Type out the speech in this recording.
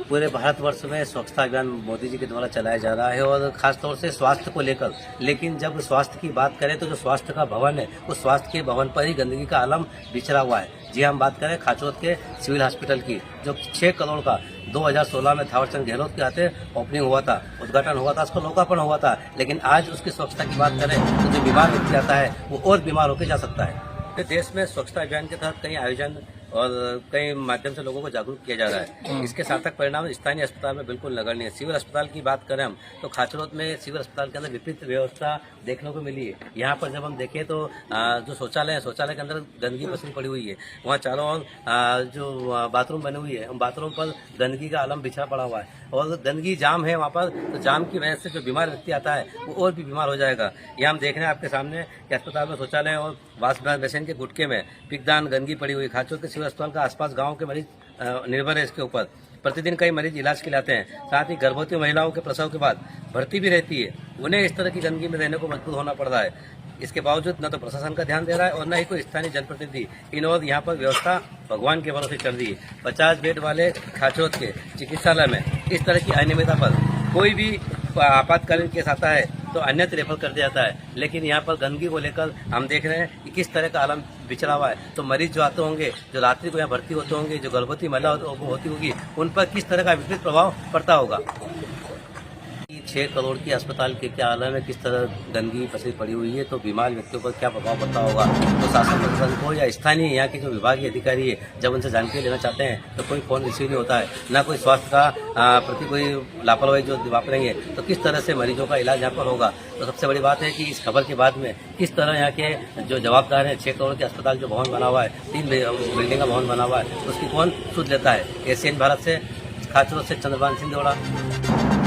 पूरे भारतवर्ष में स्वच्छता अभियान मोदी जी के द्वारा चलाया जा रहा है और खास तौर से स्वास्थ्य को लेकर। लेकिन जब स्वास्थ्य की बात करें तो जो स्वास्थ्य का भवन है उस स्वास्थ्य के भवन पर ही गंदगी का आलम बिछड़ा हुआ है। जी हम बात करें खाचरोद के सिविल हॉस्पिटल की, जो 6 करोड़ का 2016 में थावरचंद गहलोत के हाथे ओपनिंग हुआ था, उद्घाटन हुआ था, उसका लोकार्पण हुआ था। लेकिन आज उसकी स्वच्छता की बात करें तो जो बीमार व्यक्ति आता है वो और बीमार होकर जा सकता है। देश में स्वच्छता अभियान के तहत कई आयोजन और कई माध्यम से लोगों को जागरूक किया जा रहा है। इसके सार्थक परिणाम स्थानीय अस्पताल में बिल्कुल नगण्य है। सिविल अस्पताल की बात करें हम तो खाचरोद में सिविल अस्पताल के अंदर विपरीत व्यवस्था देखने को मिली है। यहाँ पर जब हम देखें तो जो शौचालय है, शौचालय के अंदर गंदगी पसरी पड़ी हुई है। वहाँ चारों ओर जो बाथरूम बने हुई है, उन बाथरूम पर गंदगी का आलम बिछड़ा पड़ा हुआ है और गंदगी जाम है वहाँ पर। तो जाम की वजह से जो बीमार व्यक्ति आता है वो और भी बीमार हो जाएगा। ये हम देख रहे हैं आपके सामने कि अस्पताल में शौचालय और वाश बेसिन के गुटके में पिकदान गंदगी पड़ी हुई। खाचरोद के सिविल अस्पताल का आसपास गांव के मरीज निर्भर है इसके ऊपर। प्रतिदिन कई मरीज इलाज के लिए आते हैं। साथ ही गर्भवती महिलाओं के प्रसव के बाद भर्ती भी रहती है, उन्हें इस तरह की गंदगी में रहने को मजबूर होना पड़ रहा है। इसके बावजूद न तो प्रशासन का ध्यान दे रहा है और न ही कोई स्थानीय जनप्रतिनिधि। इन और यहाँ पर व्यवस्था भगवान के भरोसे चल रही है। 50 बेड वाले खाचरोद के चिकित्सालय में इस तरह की अनियमितता पर कोई भी आपातकालीन केस आता है तो अन्यत्र रेफर कर दिया जाता है। लेकिन यहाँ पर गंदगी को लेकर हम देख रहे हैं कि किस तरह का आलम बिछड़ा हुआ है। तो मरीज जो आते होंगे, जो रात्रि को यहाँ भर्ती होते होंगे, जो गर्भवती महिला होती होगी, उन पर किस तरह का विपरीत प्रभाव पड़ता होगा। 6 करोड़ की अस्पताल के क्या आलम है, किस तरह गंदगी पसरी पड़ी हुई है, तो बीमार व्यक्तियों पर क्या प्रभाव पड़ता होगा। तो शासन प्रशासन को या स्थानीय यहाँ के जो विभागीय अधिकारी है, जब उनसे जानकारी लेना चाहते हैं तो कोई फोन रिसीव नहीं होता है, ना कोई स्वास्थ्य का प्रति कोई लापरवाही जो वापरेंगे तो किस तरह से मरीजों का इलाज यहाँ पर होगा। तो सबसे बड़ी बात है कि इस खबर के बाद में किस तरह यहाँ के जो जवाबदार हैं, 6 करोड़ के अस्पताल जो भवन बना हुआ है, 3 बिल्डिंग का भवन बना हुआ है, उसकी कौन सुध लेता है। एशियन भारत से खाचरोद से चंद्रभान सिंह देवड़ा।